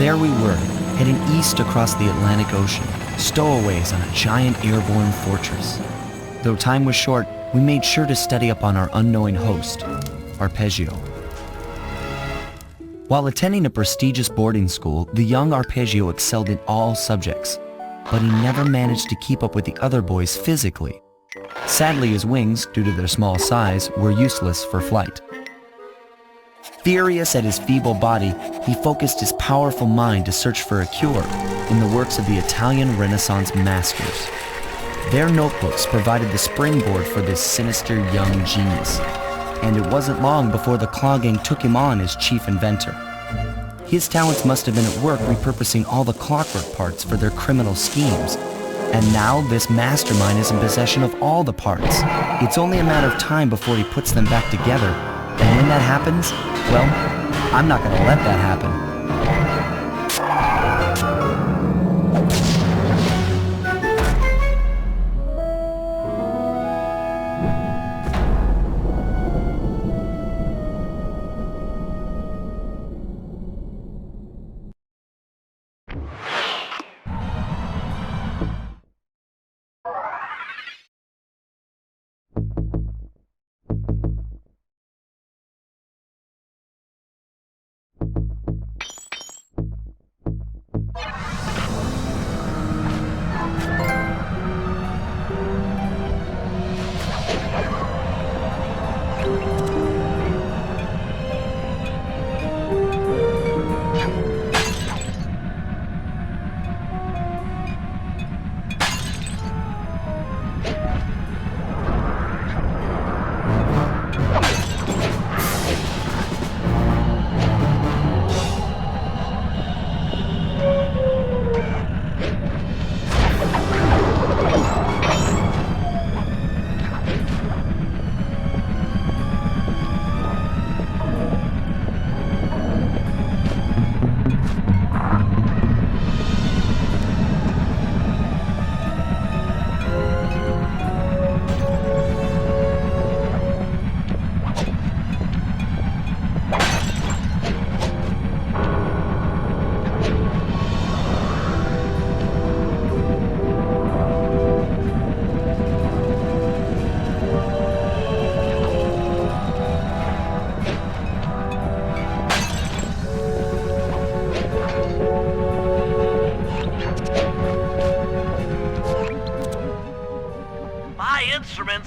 There we were, heading east across the Atlantic Ocean, stowaways on a giant airborne fortress. Though time was short, we made sure to study up on our unknowing host, Arpeggio. While attending a prestigious boarding school, the young Arpeggio excelled in all subjects, but he never managed to keep up with the other boys physically. Sadly, his wings, due to their small size, were useless for flight. Furious at his feeble body, he focused his powerful mind to search for a cure in the works of the Italian Renaissance masters. Their notebooks provided the springboard for this sinister young genius, and it wasn't long before the Claw Gang took him on as chief inventor. His talents must have been at work repurposing all the clockwork parts for their criminal schemes, and now this mastermind is in possession of all the parts. It's only a matter of time before he puts them back together, and when that happens, well, I'm not gonna let that happen.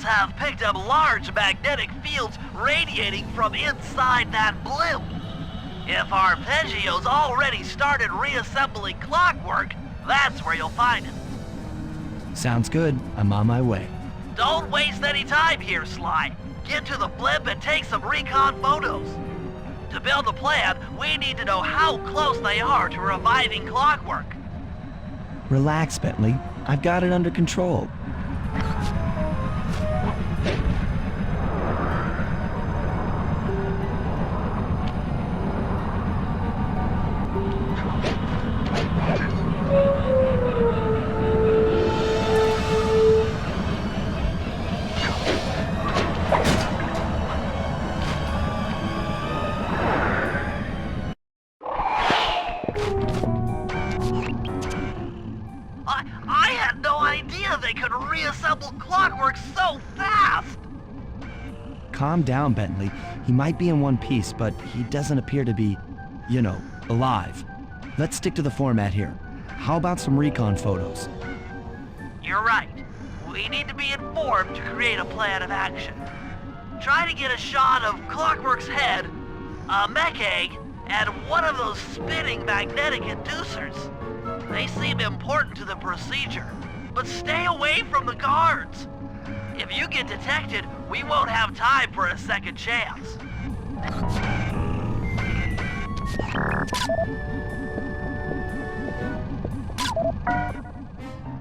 Have picked up large magnetic fields radiating from inside that blimp. If Arpeggio's already started reassembling clockwork, that's where you'll find it. Sounds good. I'm on my way. Don't waste any time here, Sly. Get to the blimp and take some recon photos. To build the plan, we need to know how close they are to reviving clockwork. Relax, Bentley. I've got it under control. I had no idea they could reassemble clockwork so fast! Calm down, Bentley. He might be in one piece, but he doesn't appear to be, you know, alive. Let's stick to the format here. How about some recon photos? You're right. We need to be informed to create a plan of action. Try to get a shot of Clockwork's head, a mech egg, and one of those spinning magnetic inducers. They seem important to the procedure, but stay away from the guards. If you get detected, we won't have time for a second chance.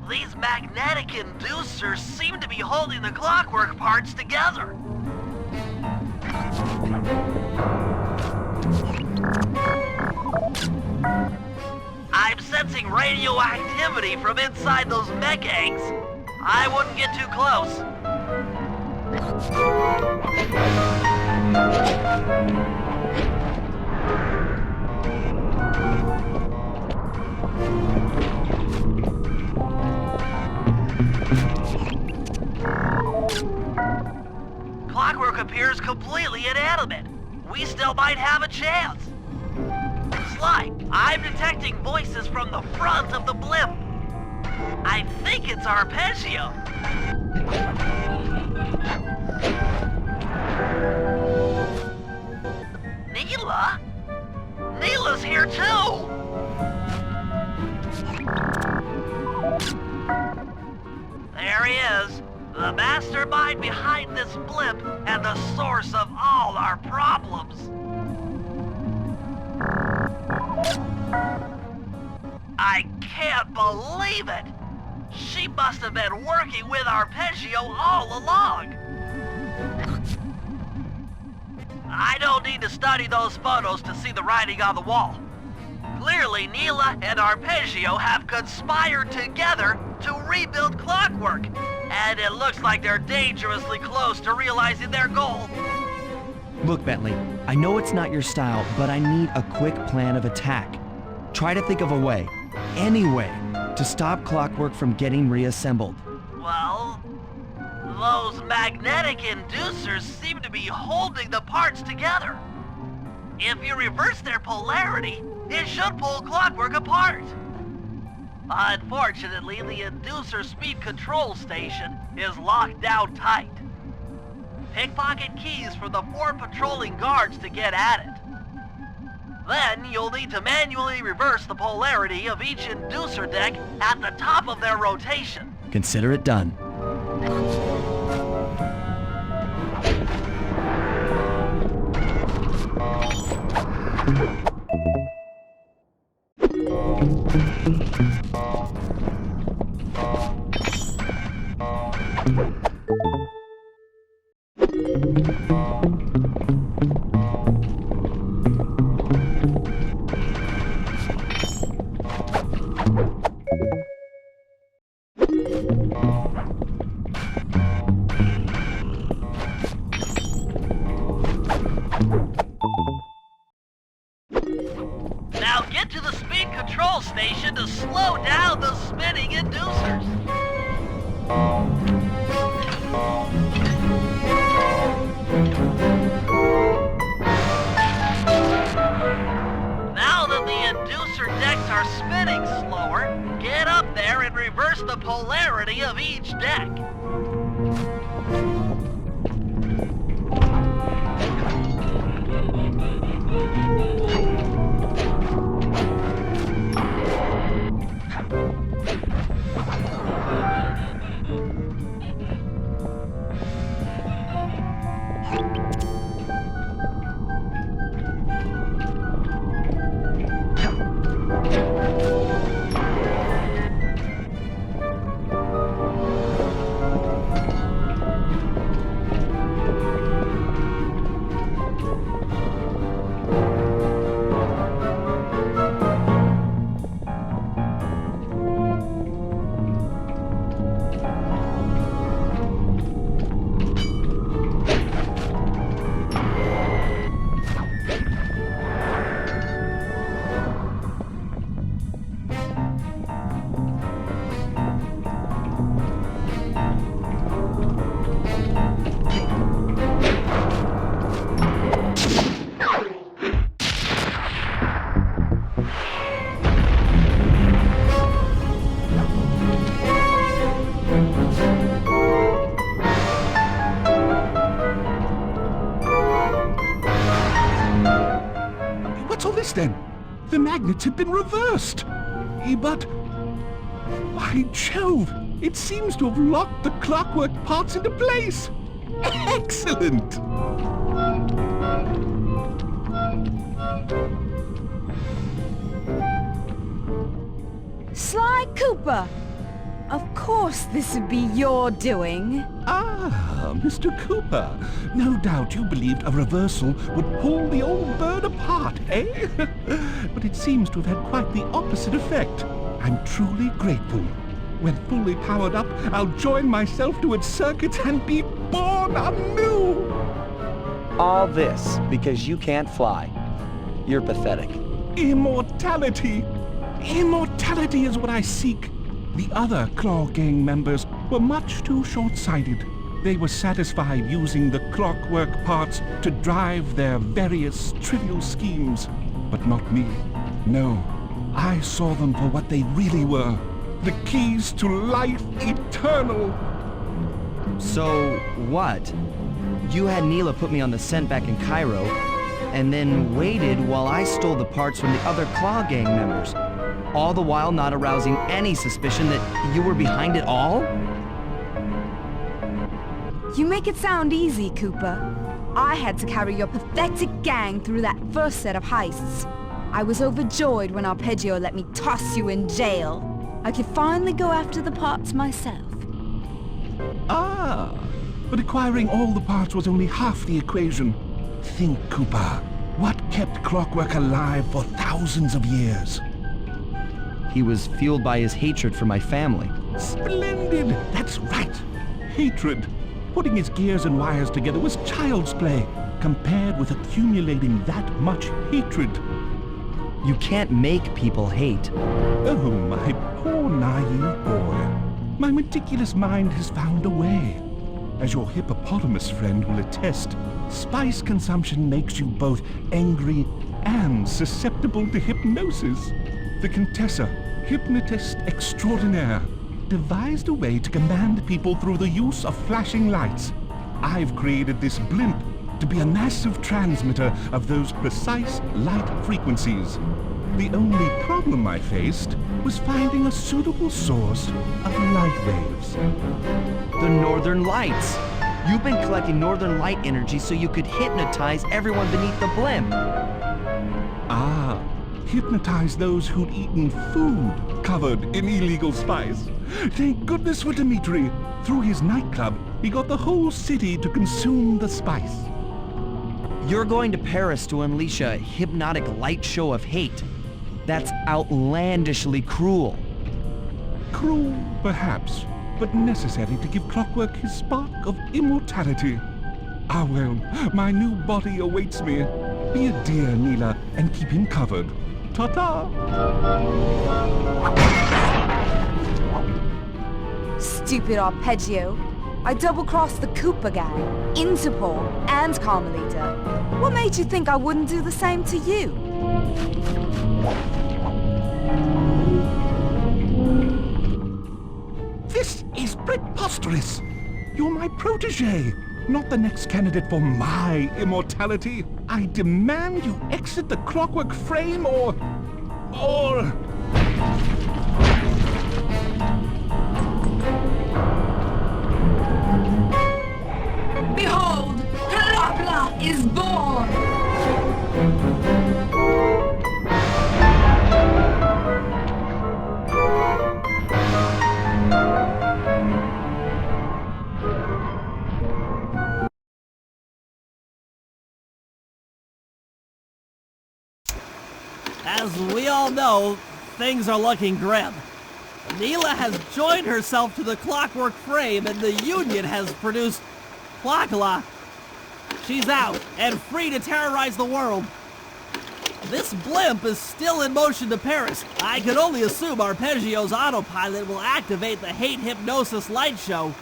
These magnetic inducers seem to be holding the clockwork parts together. I'm sensing radioactivity from inside those mech eggs. I wouldn't get too close. might have a chance. Sly, I'm detecting voices from the front of the blimp. I think it's Arpeggio. Neela? Neela's here too! There he is, the mastermind behind this blimp and the source of all our problems. I can't believe it! She must have been working with Arpeggio all along. I don't need to study those photos to see the writing on the wall. Clearly, Neela and Arpeggio have conspired together to rebuild Clockwork, and it looks like they're dangerously close to realizing their goal. Look, Bentley, I know it's not your style, but I need a quick plan of attack. Try to think of a way, any way, to stop Clockwork from getting reassembled. Well, those magnetic inducers seem to be holding the parts together. If you reverse their polarity, it should pull Clockwork apart. Unfortunately, the inducer speed control station is locked down tight. Pickpocket keys for the 4 patrolling guards to get at it. Then you'll need to manually reverse the polarity of each inducer deck at the top of their rotation. Consider it done. Now get to the speed control station to slow down the spinning inducers. Now that the inducer decks are spinning slower, get up there and reverse the polarity of each deck. Then the magnets had been reversed. But by Jove, it seems to have locked the clockwork parts into place. Excellent! Sly Cooper! Of course this would be your doing. Ah, Mr. Cooper. No doubt you believed a reversal would pull the old bird apart, eh? But it seems to have had quite the opposite effect. I'm truly grateful. When fully powered up, I'll join myself to its circuits and be born anew! All this because you can't fly. You're pathetic. Immortality! Immortality is what I seek. The other Claw Gang members were much too short-sighted. They were satisfied using the clockwork parts to drive their various trivial schemes. But not me. No, I saw them for what they really were. The keys to life eternal. So, what? You had Neela put me on the scent back in Cairo, and then waited while I stole the parts from the other Claw Gang members, all the while not arousing any suspicion that you were behind it all? You make it sound easy, Cooper. I had to carry your pathetic gang through that first set of heists. I was overjoyed when Arpeggio let me toss you in jail. I could finally go after the parts myself. Ah, but acquiring all the parts was only half the equation. Think, Cooper. What kept Clockwork alive for thousands of years? He was fueled by his hatred for my family. Splendid! That's right. Hatred. Putting his gears and wires together was child's play, compared with accumulating that much hatred. You can't make people hate. Oh, my poor naive boy. My meticulous mind has found a way. As your hippopotamus friend will attest, spice consumption makes you both angry and susceptible to hypnosis. The Contessa, hypnotist extraordinaire, devised a way to command people through the use of flashing lights. I've created this blimp to be a massive transmitter of those precise light frequencies. The only problem I faced was finding a suitable source of light waves. The Northern Lights. You've been collecting Northern Light energy so you could hypnotize everyone beneath the blimp. Ah, hypnotize those who'd eaten food covered in illegal spice. Thank goodness for Dimitri. Through his nightclub, he got the whole city to consume the spice. You're going to Paris to unleash a hypnotic light show of hate. That's outlandishly cruel. Cruel, perhaps, but necessary to give Clockwork his spark of immortality. Ah well, my new body awaits me. Be a dear, Neela, and keep him covered. Ta-ta! Stupid Arpeggio. I double-crossed the Cooper gang, Interpol, and Carmelita. What made you think I wouldn't do the same to you? This is preposterous! You're my protege, not the next candidate for my immortality. I demand you exit the Clockwork frame or... Behold, Herakla is born! As we all know, things are looking grim. Neela has joined herself to the Clockwork frame and the Union has produced Clockla. She's out and free to terrorize the world. This blimp is still in motion to Paris. I can only assume Arpeggio's autopilot will activate the hate hypnosis light show.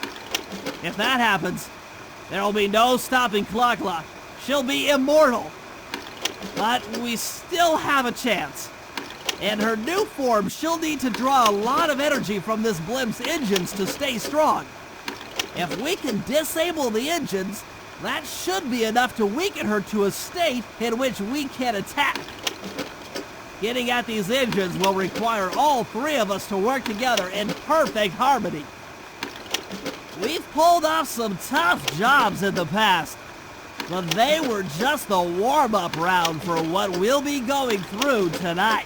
If that happens, there will be no stopping Clockla. She'll be immortal. But we still have a chance. In her new form, she'll need to draw a lot of energy from this blimp's engines to stay strong. If we can disable the engines, that should be enough to weaken her to a state in which we can attack. Getting at these engines will require all three of us to work together in perfect harmony. We've pulled off some tough jobs in the past, but they were just the warm-up round for what we'll be going through tonight.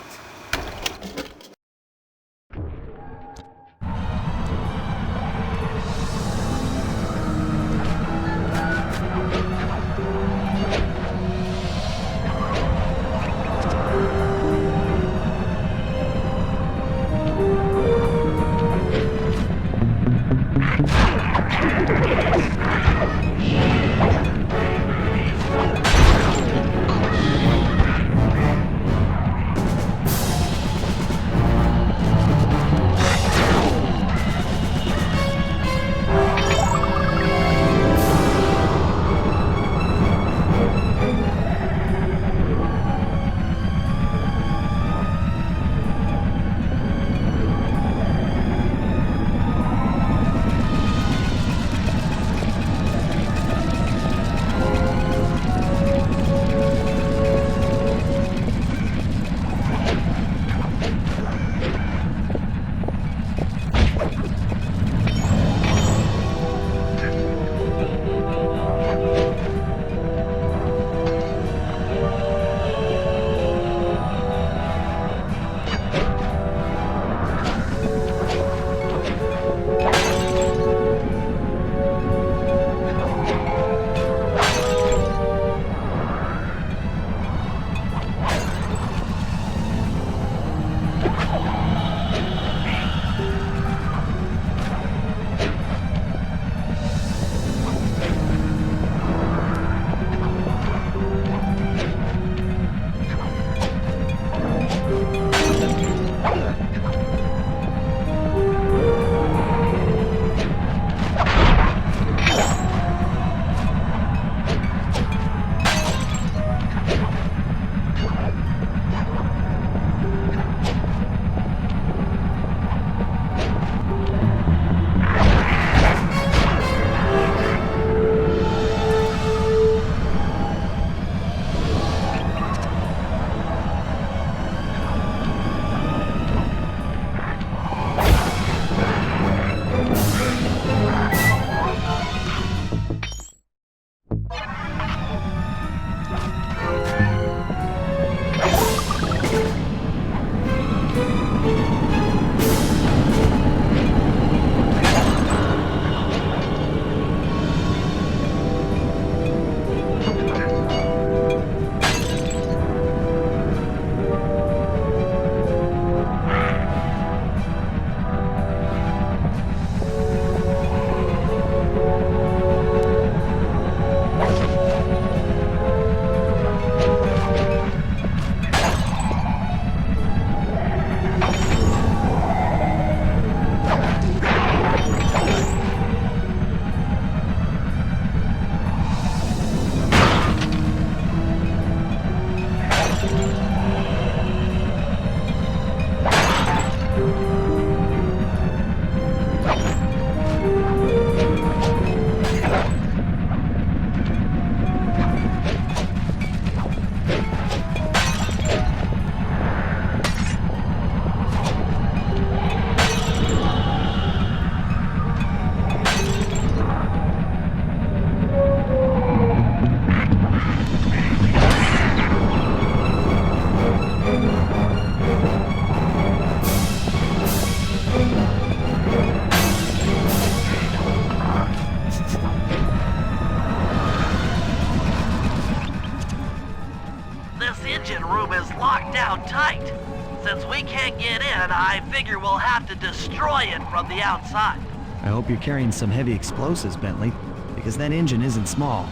Since we can't get in, I figure we'll have to destroy it from the outside. I hope you're carrying some heavy explosives, Bentley, because that engine isn't small.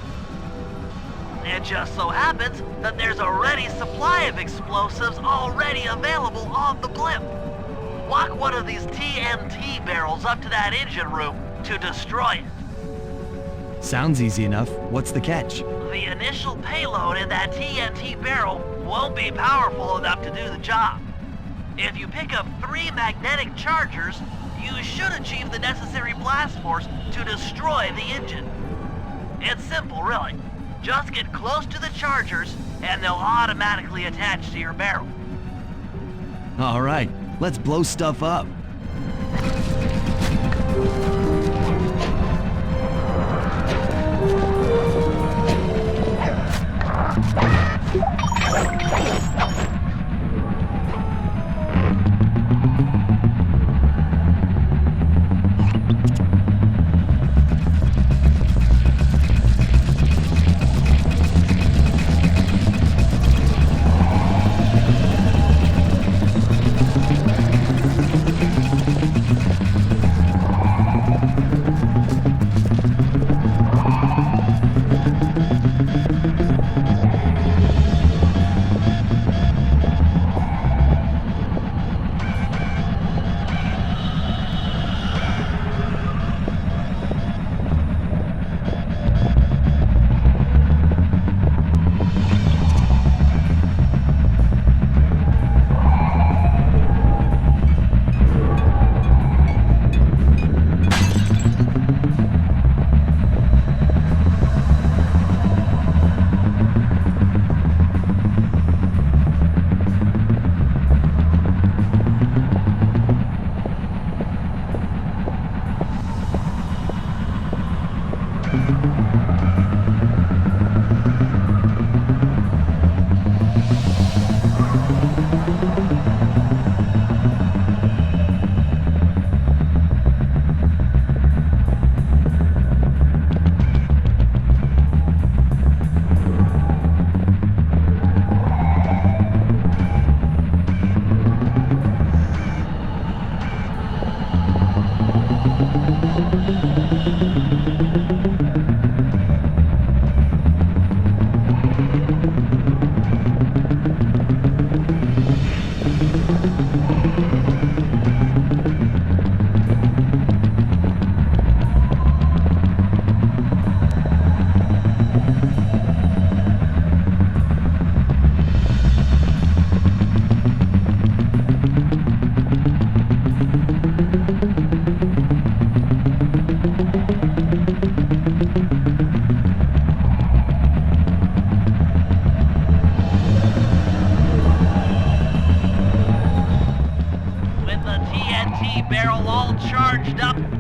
It just so happens that there's a ready supply of explosives already available on the blimp. Walk one of these TNT barrels up to that engine room to destroy it. Sounds easy enough. What's the catch? The initial payload in that TNT barrel won't be powerful enough to do the job. If you pick up 3 magnetic chargers, you should achieve the necessary blast force to destroy the engine. It's simple, really. Just get close to the chargers, and they'll automatically attach to your barrel. All right, let's blow stuff up.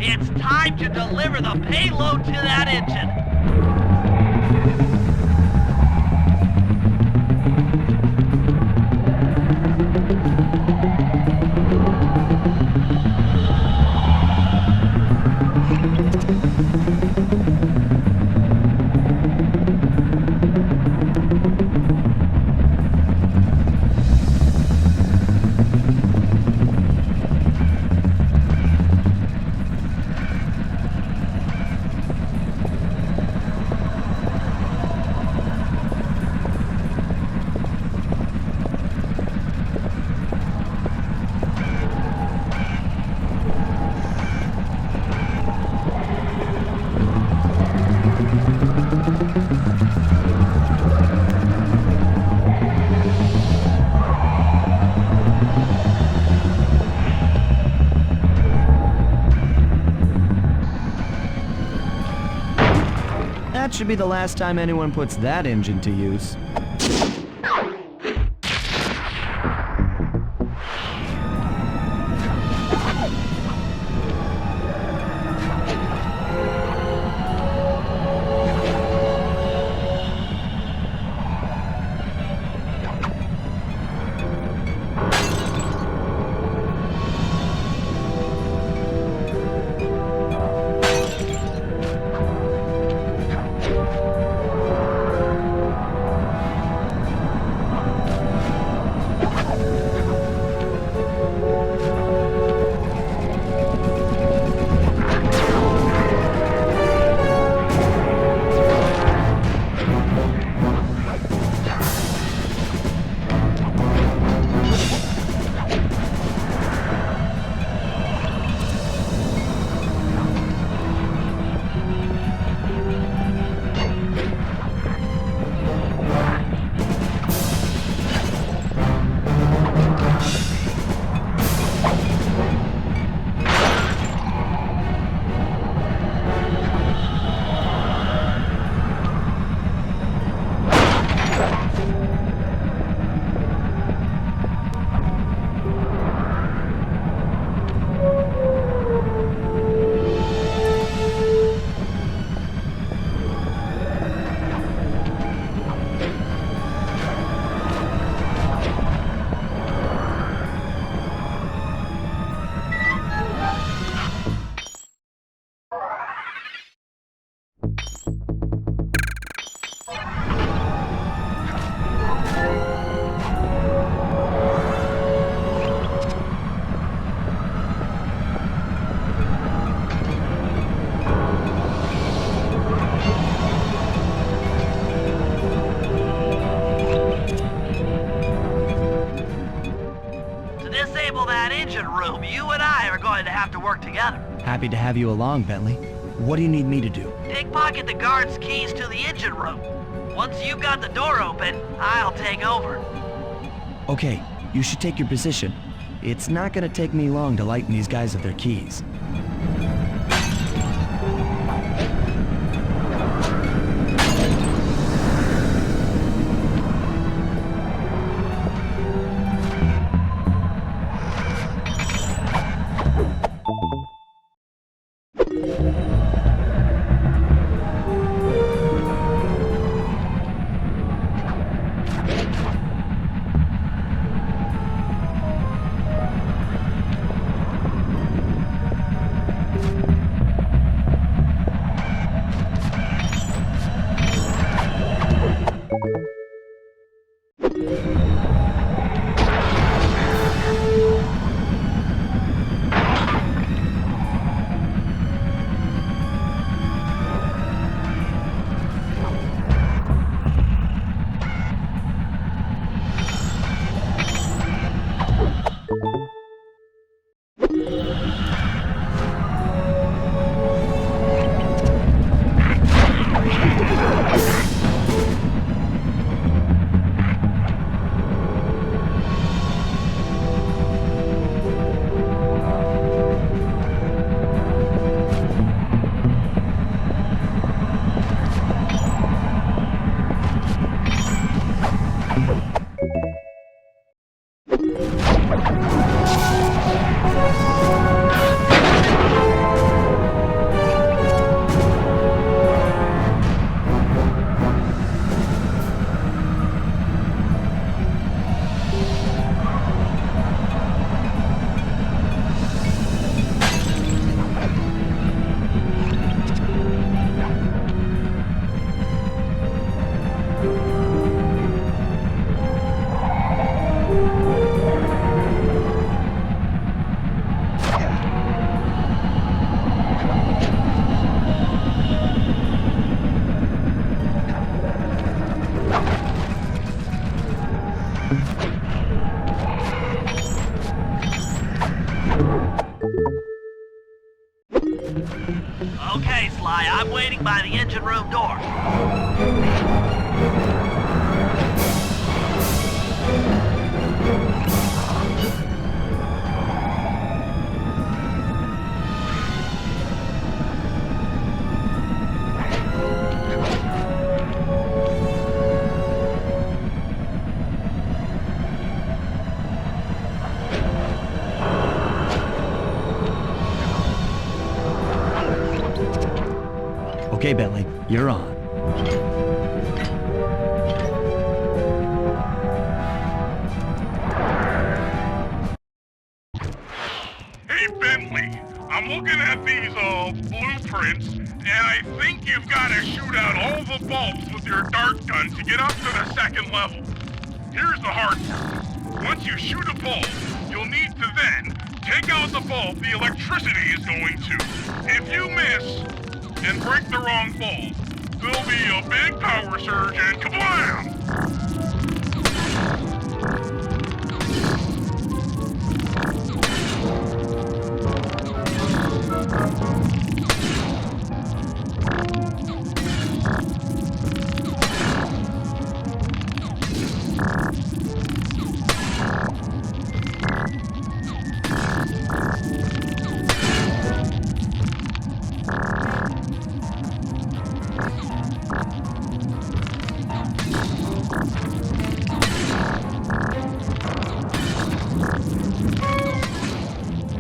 It's time to deliver the payload to that engine. That should be the last time anyone puts that engine to use. disable that engine room, you and I are going to have to work together. Happy to have you along, Bentley. What do you need me to do? Pickpocket the guard's keys to the engine room. Once you've got the door open, I'll take over. Okay, you should take your position. It's not gonna take me long to lighten these guys of their keys. Okay, Sly, I'm waiting by the engine room door. Okay, Bentley, you're on. Hey, Bentley, I'm looking at these, blueprints, and I think you've got to shoot out all the bulbs with your dart gun to get up to the second level. Here's the hard part. Once you shoot a bulb, you'll need to then take out the bulb the electricity is going to. If you miss and break the wrong bulb, there'll be a big power surge and kablam!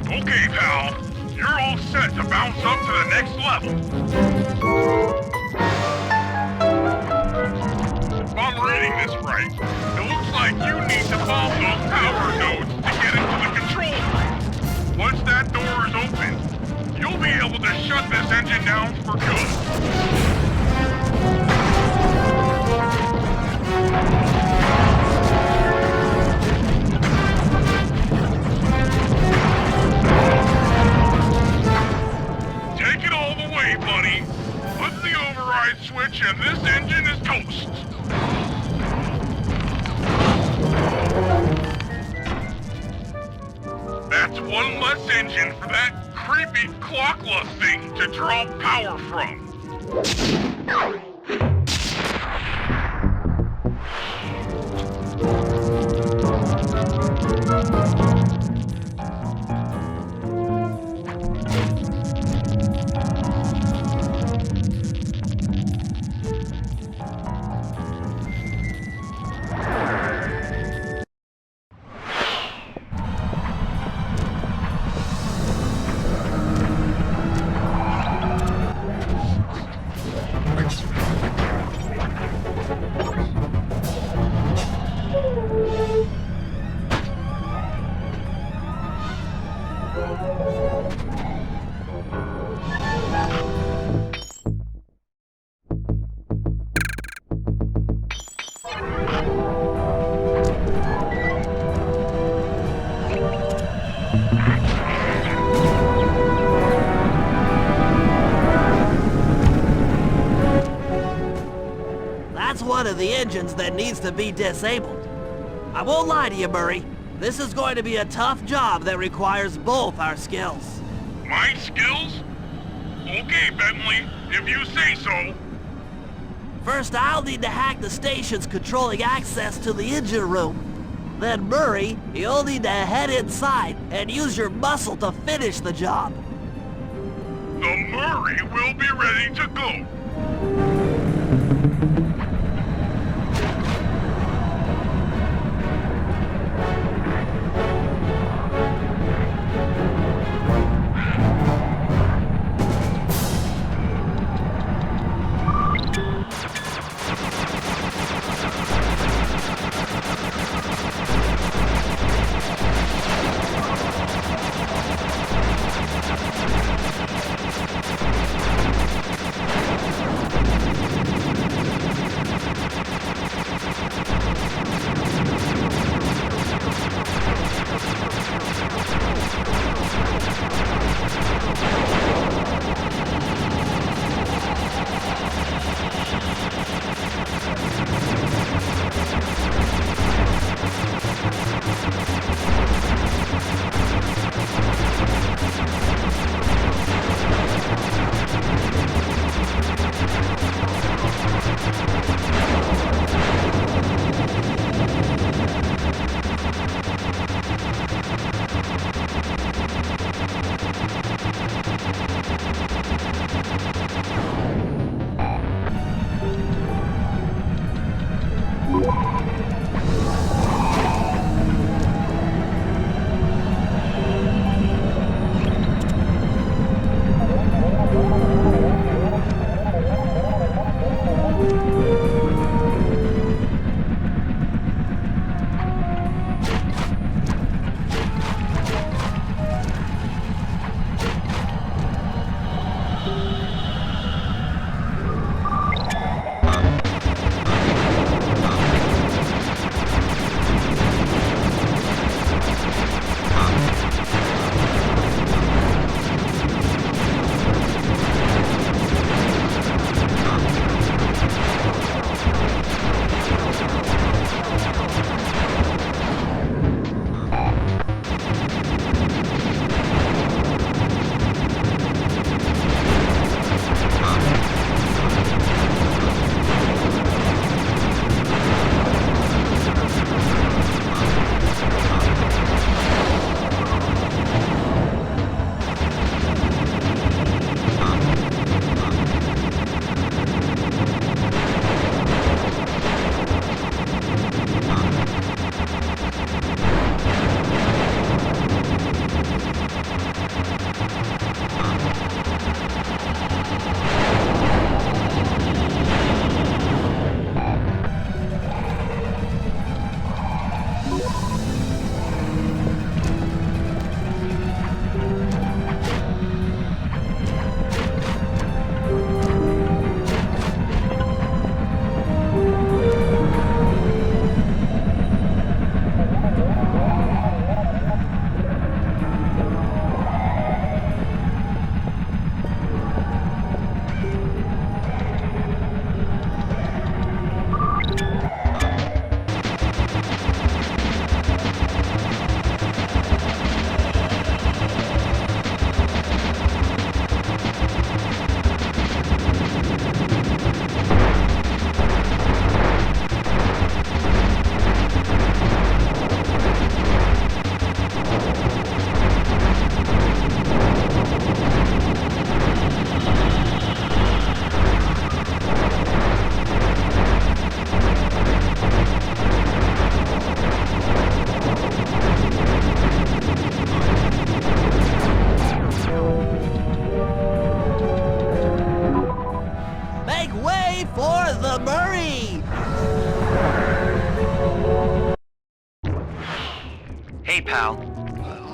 Okay, pal. You're all set to bounce up to the next level. If I'm reading this right, it looks like you need to follow those power nodes to get into the control room. Once that door is open, you'll be able to shut this engine down for good. Take it all the way, buddy. Flip the override switch and this engine is toast. That's one less engine for that creepy clockla thing to draw power from. That's one of the engines that needs to be disabled. I won't lie to you, Murray. This is going to be a tough job that requires both our skills. My skills? Okay, Bentley, if you say so. First, I'll need to hack the stations controlling access to the engine room. Then, Murray, you'll need to head inside and use your muscle to finish the job. The Murray will be ready to go.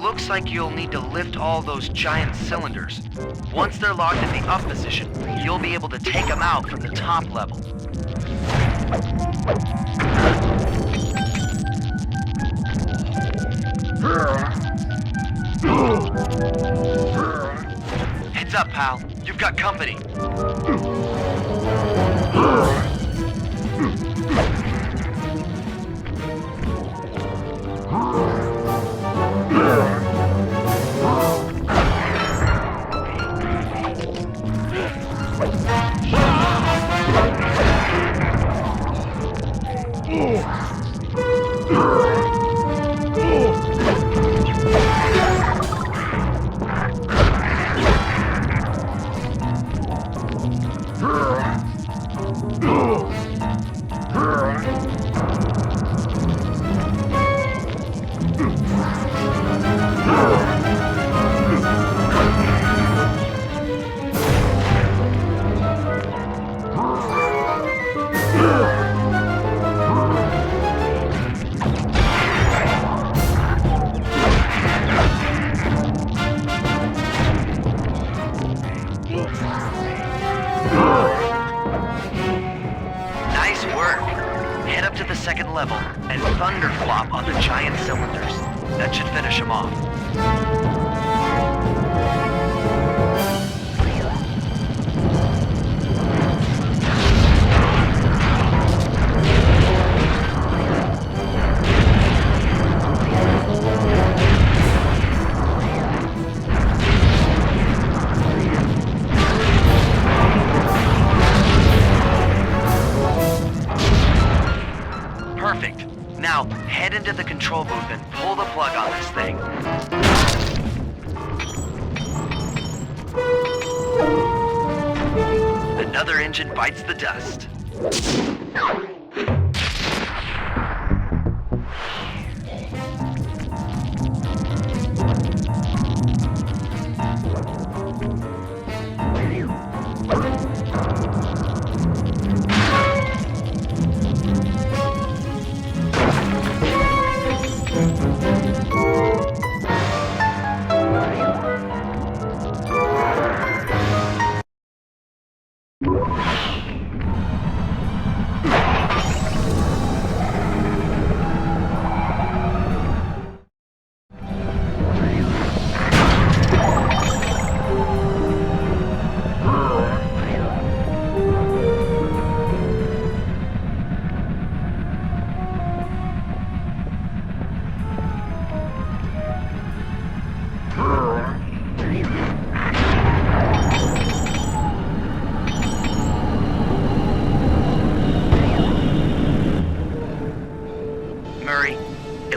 looks like you'll need to lift all those giant cylinders. Once they're locked in the up position, you'll be able to take them out from the top level. Heads up, pal. You've got company. Nice work. Head up to the second level and thunderflop on the giant cylinders. That should finish them off. Perfect. Now, head into the control booth and pull the plug on this thing. Another engine bites the dust.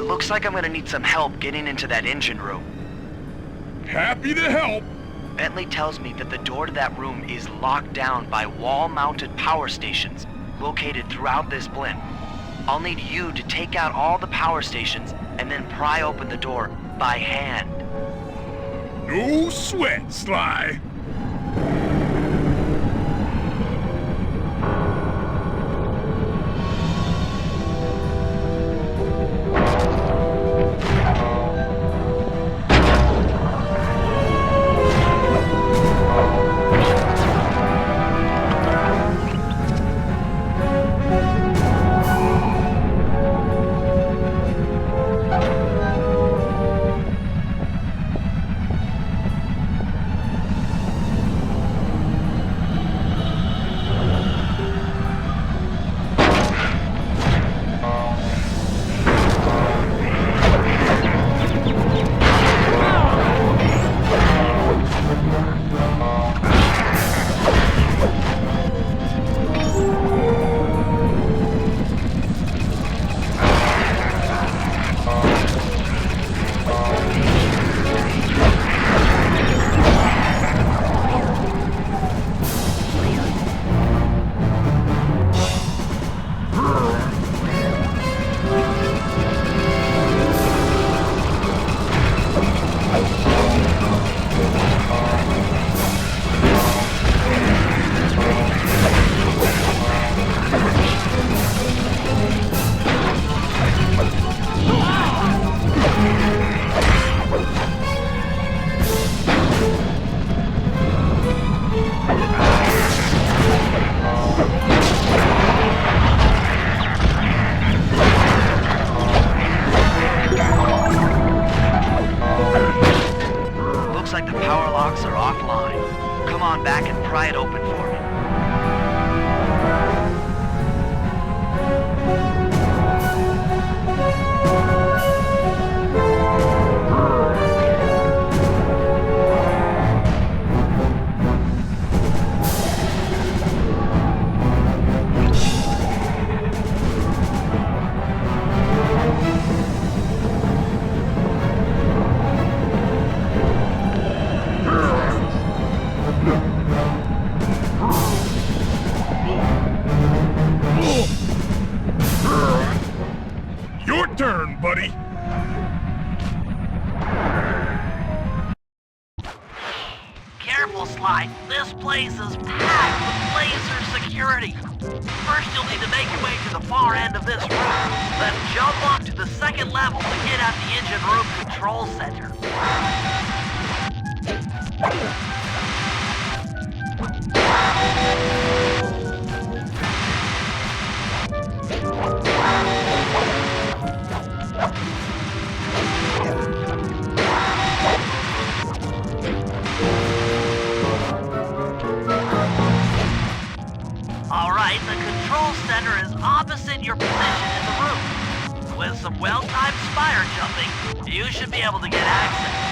Looks like I'm gonna need some help getting into that engine room. Happy to help. Bentley tells me that the door to that room is locked down by wall-mounted power stations located throughout this blimp. I'll need you to take out all the power stations and then pry open the door by hand. No sweat, Sly. on back and pry it open for me. Your turn, buddy. Careful, Sly. This place is packed with laser security. First, you'll need to make your way to the far end of this room, then jump up to the second level to get at the engine room control center. Alright, the control center is opposite your position in the room. With some well-timed spire jumping, you should be able to get access.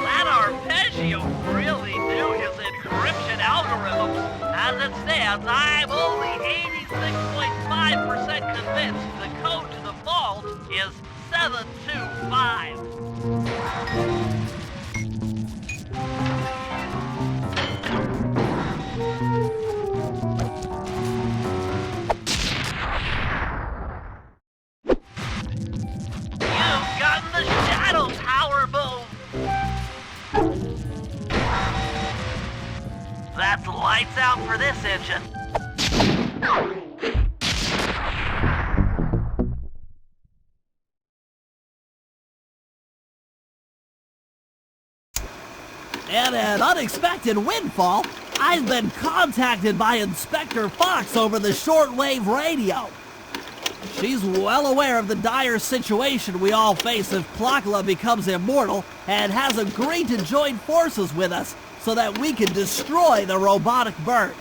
That Arpeggio really knew his encryption algorithms. As it stands, I'm only 86.5% convinced the code to the vault is 725. You've gotten the shadow power move. That's lights out for this engine. And an unexpected windfall, I've been contacted by Inspector Fox over the shortwave radio. She's well aware of the dire situation we all face if Klakla becomes immortal and has agreed to join forces with us so that we can destroy the robotic bird.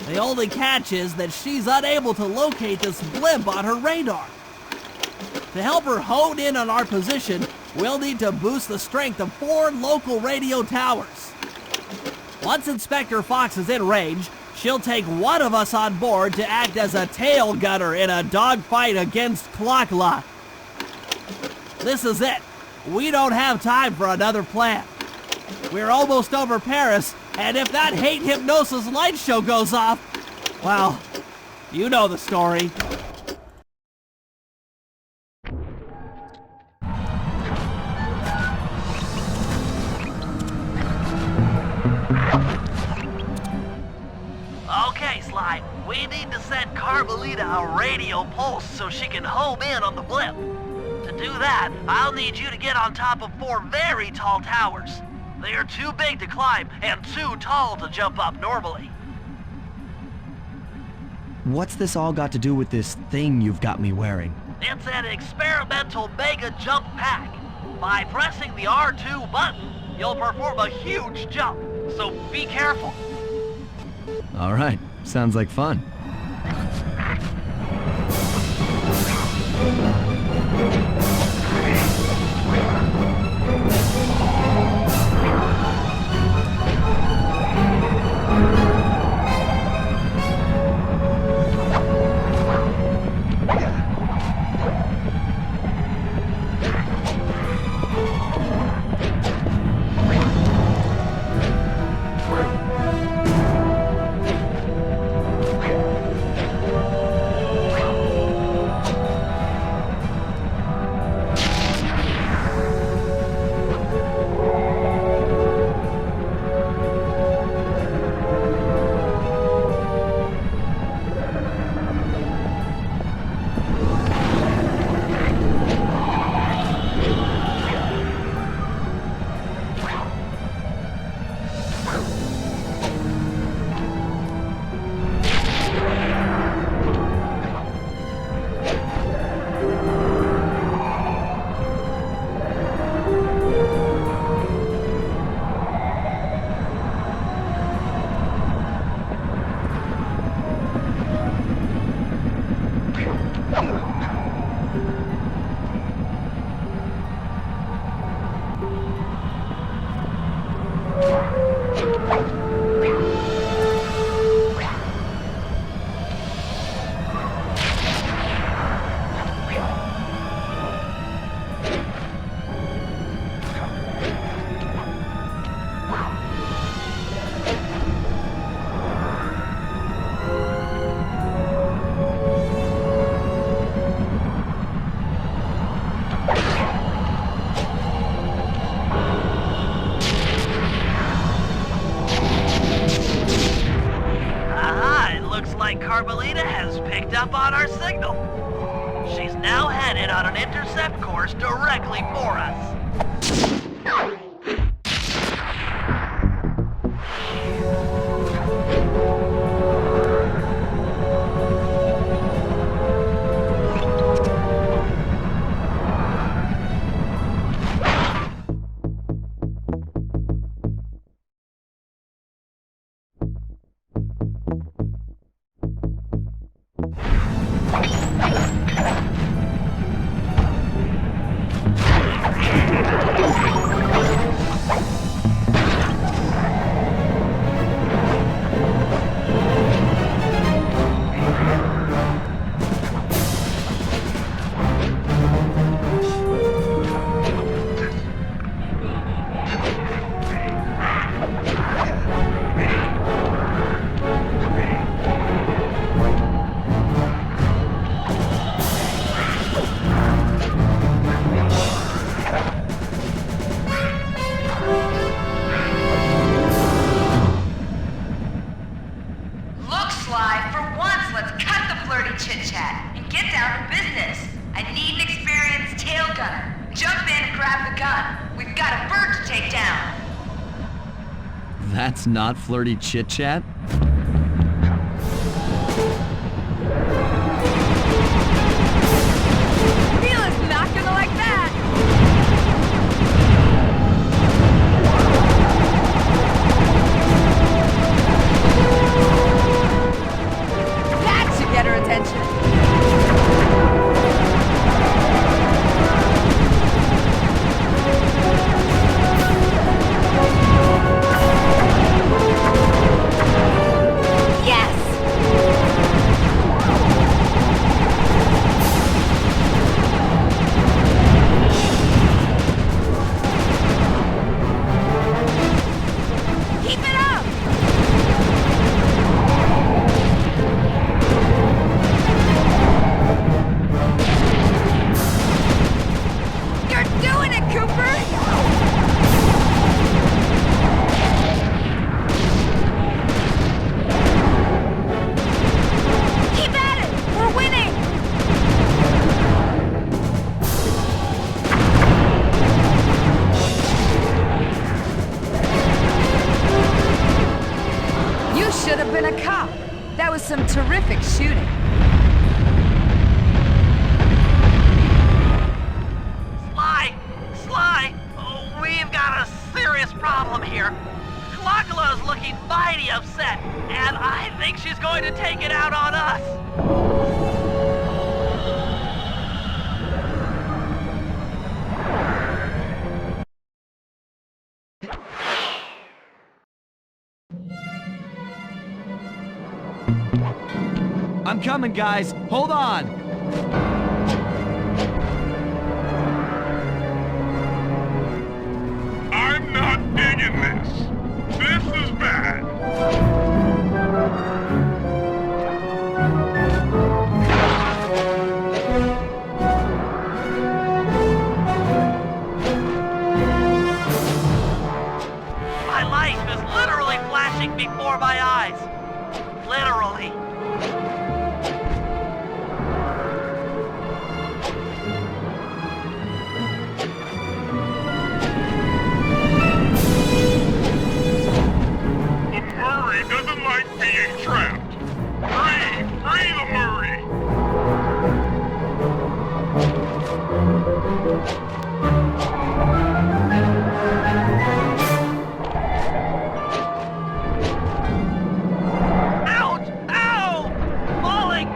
The only catch is that she's unable to locate this blimp on her radar. To help her hone in on our position, we'll need to boost the strength of 4 local radio towers. Once Inspector Fox is in range, she'll take one of us on board to act as a tail gunner in a dogfight against Klakla. This is it. We don't have time for another plan. We're almost over Paris, and if that hate hypnosis light show goes off, well, you know the story. Okay, Sly, we need to send Carmelita a radio pulse so she can home in on the blimp. To do that, I'll need you to get on top of 4 very tall towers. They are too big to climb and too tall to jump up normally. What's this all got to do with this thing you've got me wearing? It's an experimental mega jump pack. By pressing the R2 button, you'll perform a huge jump, so be careful. All right, sounds like fun. planted on an intercept course directly for us. That's not flirty chit-chat? Mila's not gonna like that! That should get her attention. Some terrific shooting. Sly, oh, we've got a serious problem here. Kalakala's looking mighty upset, and I think she's going to take it out on us. I'm coming, guys. Hold on. I'm not digging this. This is bad. My life is literally flashing before my eyes. Literally. Being trapped. Free the Murray. Ouch! Ow! Falling!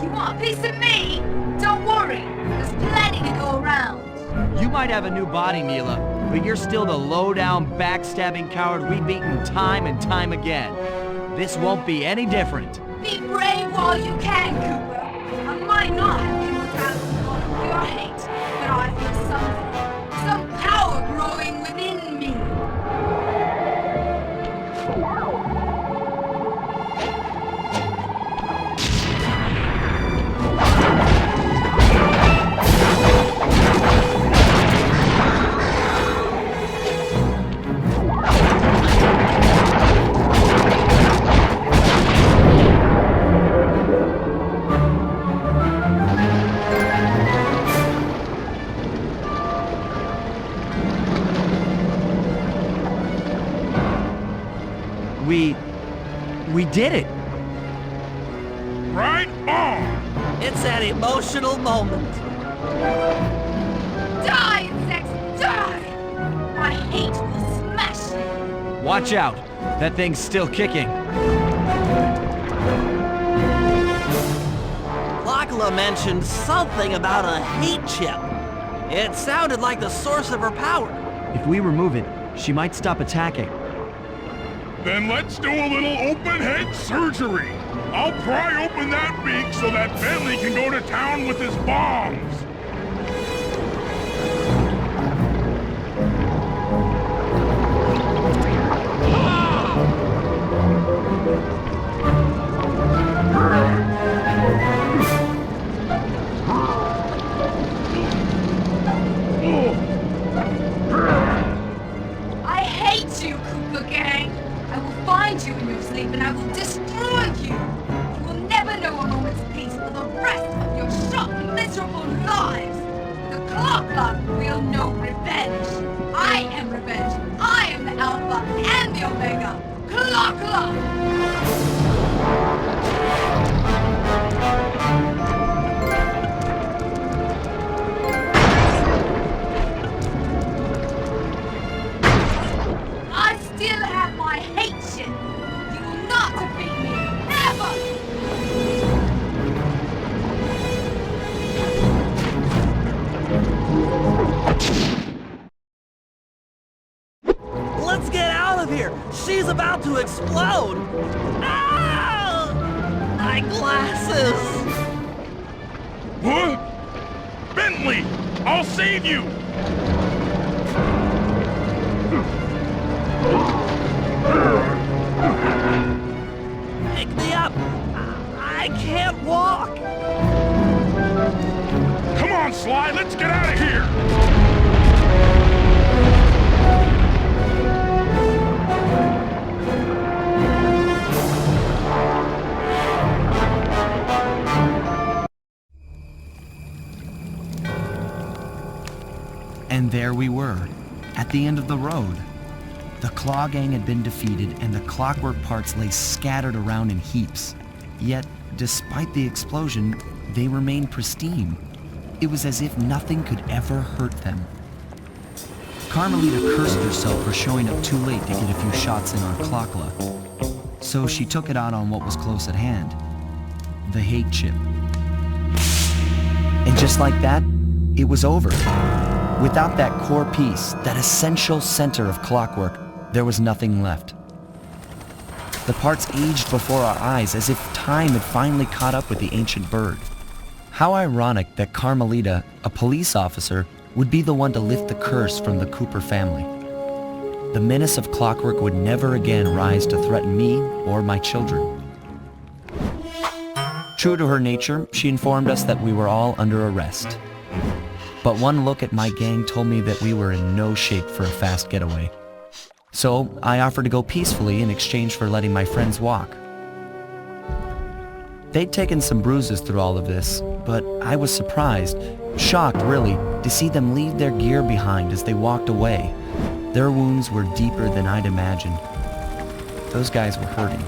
You want a piece of me? Don't worry, there's plenty to go around. You might have a new body, Mila, but you're still the low-down, backstabbing coward we've beaten time and time again. This won't be any different. Be brave while you can, Cooper. I might not have been without your hate, but I feel some power growing within me. did it! Right on! It's an emotional moment. Die, insects, die! My hate will smash you! Watch out! That thing's still kicking. Lachla mentioned something about a hate chip. It sounded like the source of her power. If we remove it, she might stop attacking. Then let's do a little open head surgery. I'll pry open that beak so that Bentley can go to town with his bombs. I hate you, Cooper Gang! I will find you in your sleep and I will destroy you! You will never know a moment's peace for the rest of your short, miserable lives! The Clock will know revenge! I am revenge! I am the Alpha and the Omega! Clock! I still have my hate shit! You will not defeat me! Ever! Let's get out of here! She's about to explode! Ah! My glasses! What? Bentley! I'll save you! Pick me up! I can't walk! Come on, Sly, let's get out of here! And there we were, at the end of the road. The Claw Gang had been defeated and the clockwork parts lay scattered around in heaps. Yet, despite the explosion, they remained pristine. It was as if nothing could ever hurt them. Carmelita cursed herself for showing up too late to get a few shots in on Clockla. So she took it out on what was close at hand, the hate chip. And just like that, it was over. Without that core piece, that essential center of clockwork, there was nothing left. The parts aged before our eyes as if time had finally caught up with the ancient bird. How ironic that Carmelita, a police officer, would be the one to lift the curse from the Cooper family. The menace of clockwork would never again rise to threaten me or my children. True to her nature, she informed us that we were all under arrest. But one look at my gang told me that we were in no shape for a fast getaway. So I offered to go peacefully in exchange for letting my friends walk. They'd taken some bruises through all of this, but I was surprised, shocked really, to see them leave their gear behind as they walked away. Their wounds were deeper than I'd imagined. Those guys were hurting.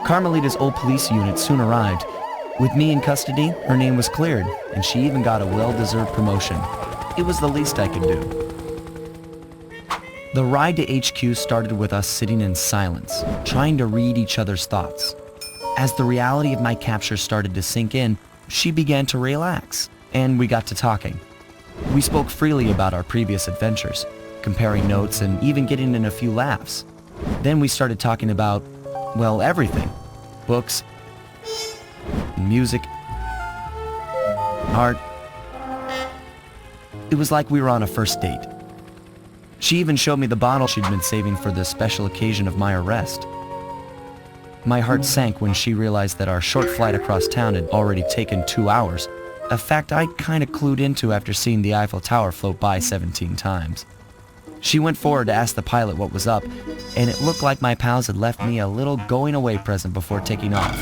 Carmelita's old police unit soon arrived. With me in custody, her name was cleared, and she even got a well-deserved promotion. It was the least I could do. The ride to HQ started with us sitting in silence, trying to read each other's thoughts. As the reality of my capture started to sink in, she began to relax, and we got to talking. We spoke freely about our previous adventures, comparing notes and even getting in a few laughs. Then we started talking about, well, everything. Books, music, art. It was like we were on a first date. She even showed me the bottle she'd been saving for the special occasion of my arrest. My heart sank when she realized that our short flight across town had already taken 2 hours, a fact I kinda clued into after seeing the Eiffel Tower float by 17 times. She went forward to ask the pilot what was up, and it looked like my pals had left me a little going-away present before taking off.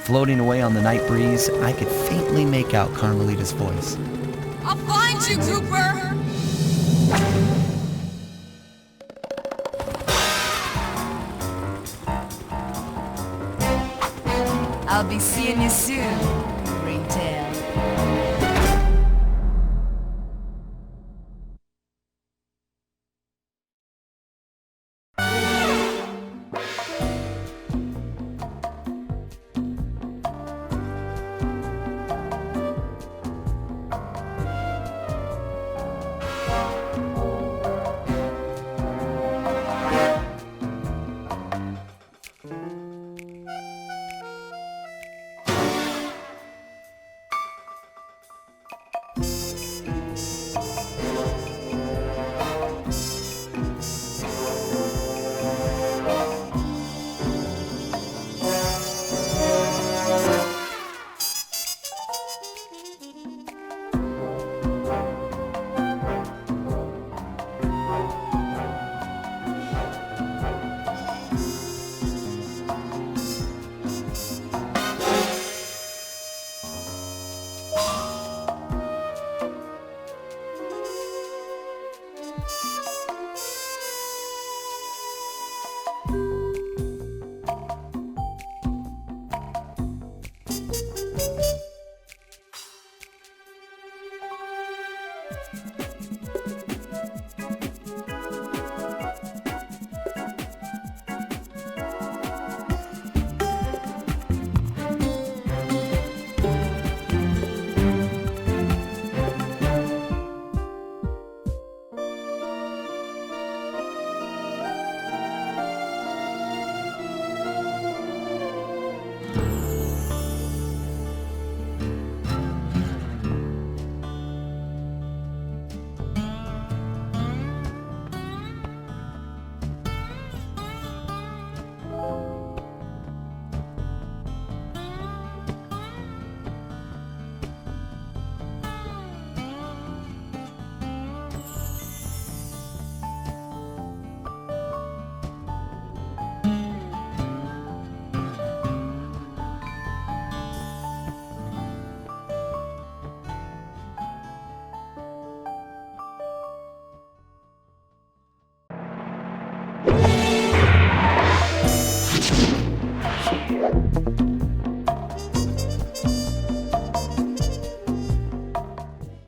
Floating away on the night breeze, I could faintly make out Carmelita's voice. I'll find you, Cooper! I'll be seeing you soon, Ringtail.